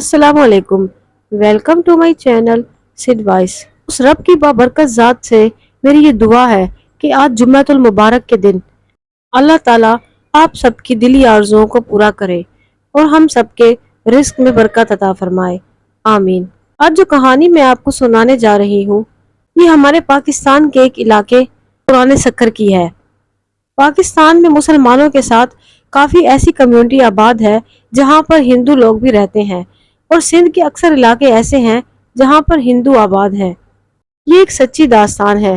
अस्सलाम वालेकुम। Welcome to my channel Sid voice. उस रब की बाबरकत ज़ात से मेरी ये दुआ है कि आज जुम्मतुल मुबारक के दिन अल्लाह ताला आप सबकी दिली आरज़ुओं को पूरा करे और हम सबके रिस्क में बरकत अता फरमाए, आमीन। आज जो कहानी मैं आपको सुनाने जा रही हूँ ये हमारे पाकिस्तान के एक इलाके पुराने सक्कर की है। पाकिस्तान में मुसलमानों के साथ काफ़ी ऐसी कम्युनिटी आबाद है जहाँ पर हिंदू लोग भी रहते हैं और सिंध के अक्सर इलाके ऐसे हैं जहाँ पर हिंदू आबाद हैं। ये एक सच्ची दास्तान है।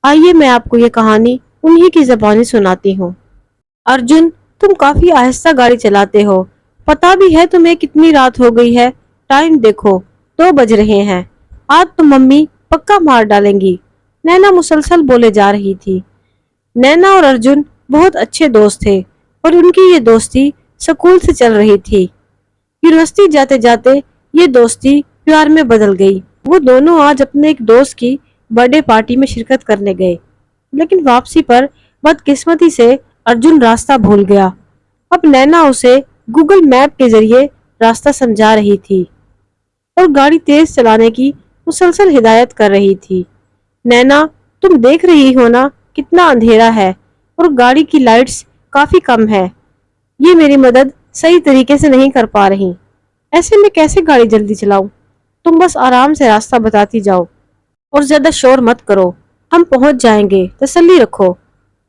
आइए मैं आपको ये कहानी उन्हीं की ज़बानी सुनाती हूँ। अर्जुन, तुम काफ़ी आहिस्ता गाड़ी चलाते हो। पता भी है तुम्हें कितनी रात हो गई है? टाइम देखो, 2 बज रहे हैं। आज तो मम्मी पक्का मार डालेंगी। नैना मुसलसल बोले जा रही थी। नैना और अर्जुन बहुत अच्छे दोस्त थे और उनकी ये दोस्ती स्कूल से चल रही थी। यूनिवर्सिटी जाते जाते ये दोस्ती प्यार में बदल गई। वो दोनों आज अपने एक दोस्त की बर्थडे पार्टी में शिरकत करने गए, लेकिन वापसी पर बदकिस्मती से अर्जुन रास्ता भूल गया। अब नैना उसे गूगल मैप के जरिए रास्ता समझा रही थी और गाड़ी तेज चलाने की मुसलसल हिदायत कर रही थी। नैना, तुम देख रही हो ना कितना अंधेरा है और गाड़ी की लाइट्स काफी कम है। ये मेरी मदद सही तरीके से नहीं कर पा रही। ऐसे में कैसे गाड़ी जल्दी चलाऊं? तुम बस आराम से रास्ता बताती जाओ और ज्यादा शोर मत करो। हम पहुंच जाएंगे, तसल्ली रखो।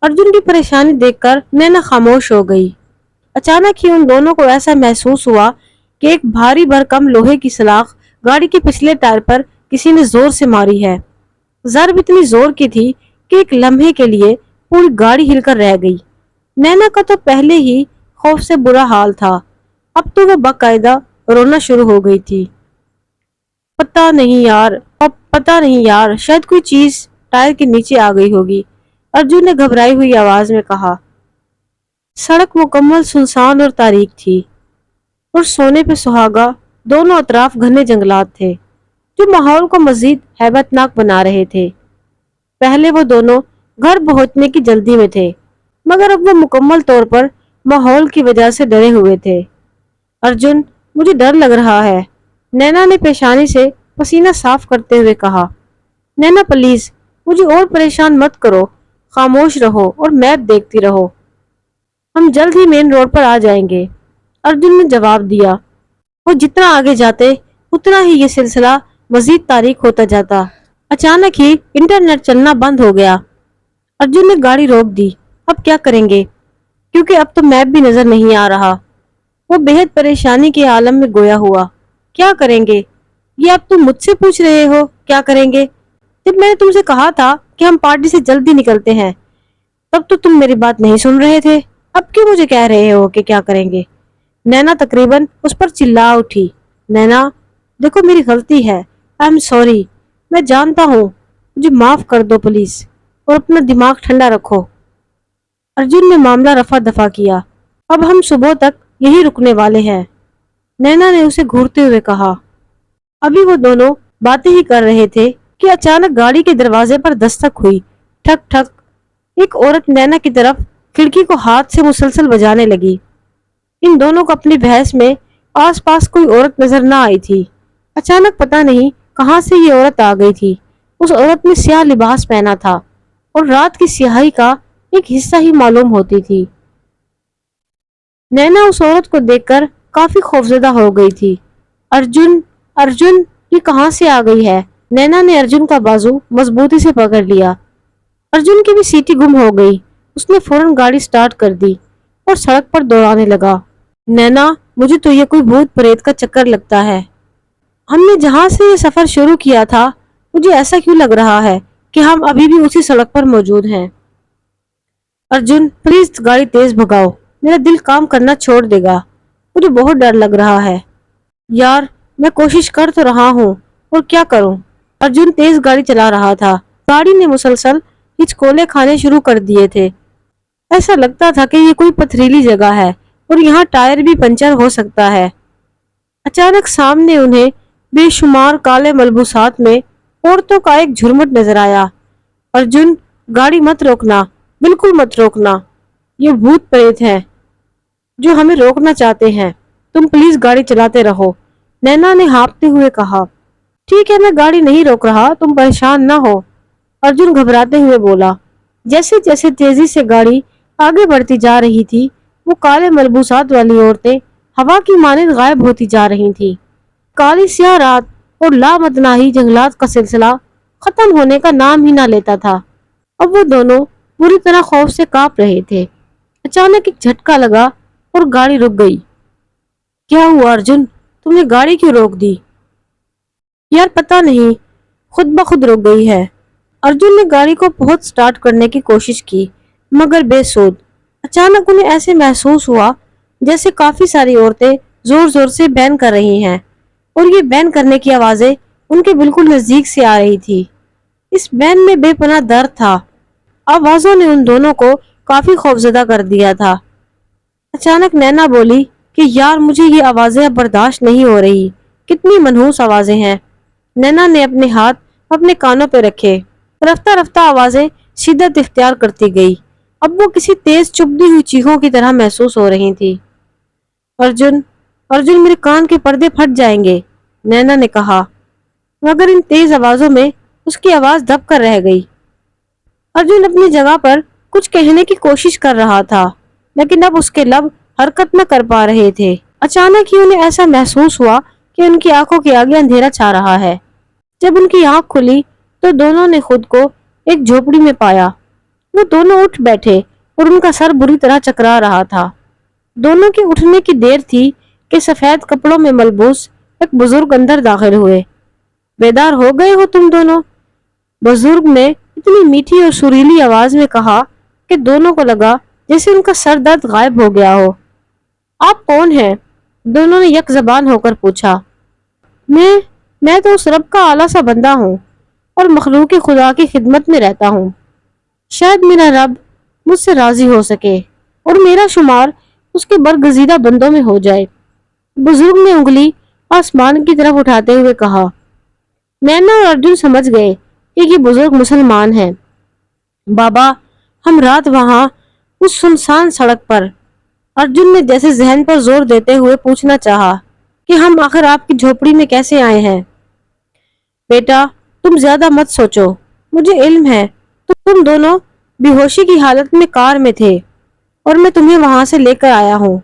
अर्जुन की परेशानी देखकर नैना खामोश हो गई। अचानक ही उन दोनों को ऐसा महसूस हुआ कि एक भारी भरकम लोहे की सलाख गाड़ी के पिछले टायर पर किसी ने जोर से मारी है। ज़रब इतनी जोर की थी कि एक लम्हे के लिए पूरी गाड़ी हिलकर रह गई। नैना का तो पहले ही खौफ से बुरा हाल था, अब तो वह बाकायदा रोना शुरू हो गई थी। पता नहीं यार, शायद कोई चीज टायर के नीचे आ गई होगी, अर्जुन ने घबराई हुई आवाज में कहा। सड़क मुकम्मल सुनसान और तारीक थी और सोने पे सुहागा दोनों अतराफ घने जंगलात थे जो माहौल को मजीद हैबतनाक बना रहे थे। पहले वो दोनों घर पहुंचने की जल्दी में थे, मगर अब वो मुकम्मल तौर पर माहौल की वजह से डरे हुए थे। अर्जुन, मुझे डर लग रहा है, नैना ने पेशानी से पसीना साफ करते हुए कहा। नैना प्लीज, मुझे और परेशान मत करो, खामोश रहो और मैप देखती रहो। हम जल्द ही मेन रोड पर आ जाएंगे, अर्जुन ने जवाब दिया। वो जितना आगे जाते उतना ही ये सिलसिला मजीद तारीक होता जाता। अचानक ही इंटरनेट चलना बंद हो गया। अर्जुन ने गाड़ी रोक दी। अब क्या करेंगे, क्योंकि अब तो मैप भी नजर नहीं आ रहा। वो बेहद परेशानी के आलम में गोया हुआ। क्या करेंगे? ये अब तुम मुझसे पूछ रहे हो क्या करेंगे? जब मैंने तुमसे कहा था कि हम पार्टी से जल्दी निकलते हैं, तब तो तुम मेरी बात नहीं सुन रहे थे। अब क्यों मुझे कह रहे हो कि क्या करेंगे? नैना तकरीबन उस पर चिल्ला उठी। नैना, देखो मेरी गलती है, आई एम सॉरी। मैं जानता हूँ, मुझे माफ कर दो प्लीज और अपना दिमाग ठंडा रखो। अर्जुन ने मामला रफा दफा किया। अब हम सुबह तक यही रुकने वाले हैं, नैना ने उसे घूरते हुए कहा। अभी वो दोनों बातें ही कर रहे थे कि अचानक गाड़ी के दरवाजे पर दस्तक हुई। ठक ठक। एक औरत नैना की तरफ खिड़की को हाथ से मुसलसल बजाने लगी। इन दोनों को अपनी बहस में आसपास कोई औरत नजर न आई थी। अचानक पता नहीं कहां से ये औरत आ गई थी। उस औरत ने स्याह लिबास पहना था और रात की स्याही का एक हिस्सा ही मालूम होती थी। नैना उस औरत को देखकर काफी खौफजदा हो गई थी। अर्जुन, अर्जुन, ये कहां से आ गई है? नैना ने अर्जुन का बाजू मजबूती से पकड़ लिया। अर्जुन की भी सीटी गुम हो गई। उसने फौरन गाड़ी स्टार्ट कर दी और सड़क पर दौड़ाने लगा। नैना, मुझे तो ये कोई भूत प्रेत का चक्कर लगता है। हमने जहां से ये सफर शुरू किया था, मुझे ऐसा क्यों लग रहा है कि हम अभी भी उसी सड़क पर मौजूद हैं। अर्जुन, प्लीज गाड़ी तेज भगाओ, मेरा दिल काम करना छोड़ देगा। मुझे बहुत डर लग रहा है। यार, मैं कोशिश कर तो रहा हूँ, और क्या करूँ? अर्जुन तेज गाड़ी चला रहा था। गाड़ी ने मुसलसल हिचकोले खाने शुरू कर दिए थे। ऐसा लगता था कि ये कोई पथरीली जगह है और यहाँ टायर भी पंचर हो सकता है। अचानक सामने उन्हें बेशुमार काले मलबूसात में औरतों का एक झुरमुट नजर आया। अर्जुन, गाड़ी मत रोकना, बिल्कुल मत रोकना। ये भूत प्रेत हैं जो हमें रोकना चाहते हैं। तुम प्लीज गाड़ी चलाते रहो। नैना ने हाँफते हुए कहा। ठीक है, मैं गाड़ी नहीं रोक रहा, तुम परेशान ना हो, अर्जुन घबराते हुए बोला। जैसे जैसे तेजी से गाड़ी आगे बढ़ती जा रही थी, वो काले मलबूसात वाली औरतें हवा की मानिंद गायब होती जा रही थी। काली स्याह रात और लामतनाही जंगलात का सिलसिला खत्म होने का नाम ही ना लेता था। अब वो दोनों बुरी तरह खौफ से कांप रहे थे। अचानक एक झटका लगा और गाड़ी रुक गई। क्या हुआ अर्जुन, तुमने गाड़ी क्यों रोक दी? यार पता नहीं, खुद ब खुद रुक गई है। अर्जुन ने गाड़ी को बहुत स्टार्ट करने की कोशिश की, मगर बेसुध। अचानक उन्हें ऐसे महसूस हुआ जैसे काफी सारी औरतें जोर जोर से बैन कर रही हैं, और ये बैन करने की आवाजें उनके बिल्कुल नजदीक से आ रही थी। इस बैन में बेपनाह दर्द था। आवाजों ने उन दोनों को काफी खौफजदा कर दिया था। अचानक नैना बोली कि यार मुझे ये आवाजें अब बर्दाश्त नहीं हो रही। कितनी मनहूस आवाजें हैं। नैना ने अपने हाथ अपने कानों पे रखे। रफ्ता रफ्ता आवाजें शिद्दत इख्तियार करती गई। अब वो किसी तेज चुभती हुई चीखों की तरह महसूस हो रही थी। अर्जुन, अर्जुन मेरे कान के पर्दे फट जाएंगे, नैना ने कहा, मगर इन तेज आवाजों में उसकी आवाज दब कर रह गई। अर्जुन अपनी जगह पर कुछ कहने की कोशिश कर रहा था, लेकिन अब उसके लब हरकत न कर पा रहे थे। अचानक ही उन्हें ऐसा महसूस हुआ कि उनकी आंखों के आगे अंधेरा छा रहा है। जब उनकी आंख खुली तो दोनों ने खुद को एक झोपड़ी में पाया। वो दोनों उठ बैठे और उनका सर बुरी तरह चकरा रहा था। दोनों के उठने की देर थी कि सफेद कपड़ों में मलबूस एक बुजुर्ग अंदर दाखिल हुए। बेदार हो गए हो तुम दोनों, बुजुर्ग ने इतनी मीठी और सुरीली आवाज में कहा कि दोनों को लगा जैसे उनका सर दर्द गायब हो गया हो। आप कौन हैं? दोनों ने यक जबान होकर पूछा। मैं तो उस रब का आला सा बंदा हूँ और मखलूक खुदा की खिदमत में रहता हूँ। शायद मेरा रब मुझसे राजी हो सके और मेरा शुमार उसके बरगजीदा बंदों में हो जाए। बुजुर्ग ने उंगली आसमान की तरफ उठाते हुए कहा। नैना और अर्जुन समझ गए कि ये बुजुर्ग मुसलमान हैं। बाबा, हम रात वहां उस सुनसान सड़क पर, अर्जुन ने जैसे जहन पर जोर देते हुए पूछना चाहा कि हम आखिर आपकी झोपड़ी में कैसे आए हैं। बेटा, तुम ज्यादा मत सोचो, मुझे इल्म है तो तुम दोनों बेहोशी की हालत में कार में थे और मैं तुम्हें वहां से लेकर आया हूँ।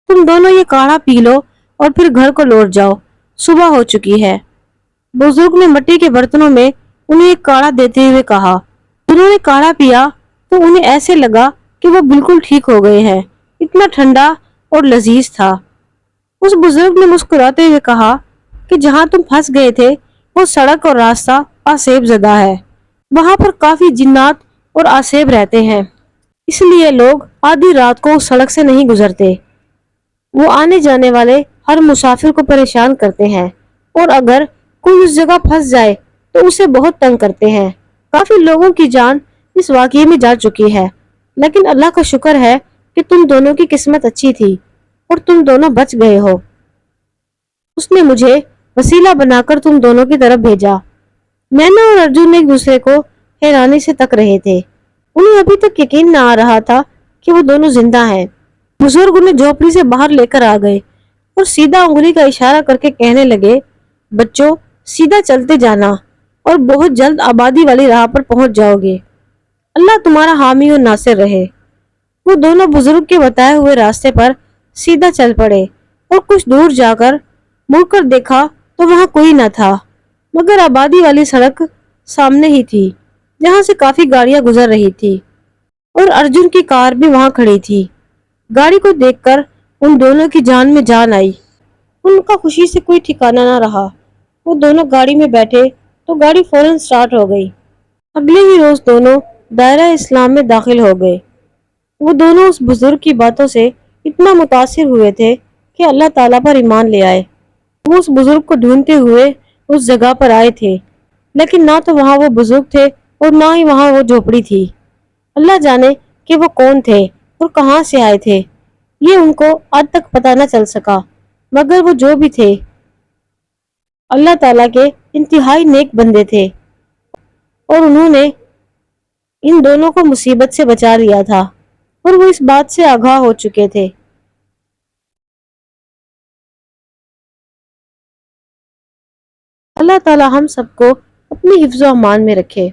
तुम दोनों ये काढ़ा पी लो और फिर घर को लौट जाओ, सुबह हो चुकी है। बुजुर्ग ने मिट्टी के बर्तनों में उन्हें एक काढ़ा देते हुए कहा। उन्होंने काढ़ा पिया तो उन्हें ऐसे लगा कि वो बिल्कुल ठीक हो गए हैं। इतना ठंडा और लजीज था। उस बुजुर्ग ने मुस्कुराते हुए कहा कि जहां तुम फंस गए थे वो सड़क और रास्ता आसेब ज़दा है। वहां पर काफी जिन्नात और आसेब रहते हैं, इसलिए लोग आधी रात को उस सड़क से नहीं गुजरते। वो आने जाने वाले हर मुसाफिर को परेशान करते हैं और अगर कोई उस जगह फंस जाए तो उसे बहुत तंग करते हैं। काफी लोगों की जान इस वाकये में जा चुकी है, लेकिन अल्लाह का शुक्र है कि तुम दोनों की किस्मत अच्छी थी और तुम दोनों बच गए हो। उसने मुझे वसीला बनाकर तुम दोनों की तरफ भेजा। नैना और अर्जुन एक दूसरे को हैरानी से तक रहे थे। उन्हें अभी तक यकीन न आ रहा था कि वो दोनों जिंदा हैं। बुजुर्ग उन्हें झोपड़ी से बाहर लेकर आ गए और सीधा उंगली का इशारा करके कहने लगे, बच्चों, सीधा चलते जाना और बहुत जल्द आबादी वाली राह पर पहुंच जाओगे। अल्लाह तुम्हारा हामी और नासिर रहे। वो दोनों बुजुर्ग के बताए हुए रास्ते पर सीधा चल पड़े और कुछ दूर जाकर मुड़कर देखा तो वहां कोई न था, मगर आबादी वाली सड़क सामने ही थी जहां से काफी गाड़ियां गुजर रही थी और अर्जुन की कार भी वहां खड़ी थी। गाड़ी को देखकर उन दोनों की जान में जान आई। उनका खुशी से कोई ठिकाना न रहा। वो दोनों गाड़ी में बैठे तो गाड़ी फौरन स्टार्ट हो गई। अगले ही रोज दोनों दायरा इस्लाम में दाखिल हो गए। वो दोनों उस बुजुर्ग की बातों से इतना मुतासिर हुए थे कि अल्लाह ताला पर ईमान ले आए। वो उस बुजुर्ग को ढूंढते हुए उस जगह पर आए थे, लेकिन ना तो वहां वो बुजुर्ग थे और ना ही वहां वो झोपड़ी थी। अल्लाह जाने कि वो कौन थे और कहां से आए थे। ये उनको आज तक पता न चल सका, मगर वो जो भी थे अल्लाह ताला के इंतहाई नेक बंदे थे और उन्होंने इन दोनों को मुसीबत से बचा लिया था और वो इस बात से आगाह हो चुके थे। اللہ تعالی ہم سب کو اپنی حفظ و امان میں رکھے۔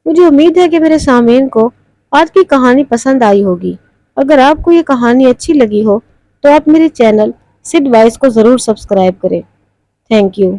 مجھے امید ہے کہ میرے سامعین کو آج کی کہانی پسند آئی ہوگی۔ اگر آپ کو یہ کہانی اچھی لگی ہو تو آپ میرے چینل سڈ وائس کو ضرور سبسکرائب کریں۔ Thank you.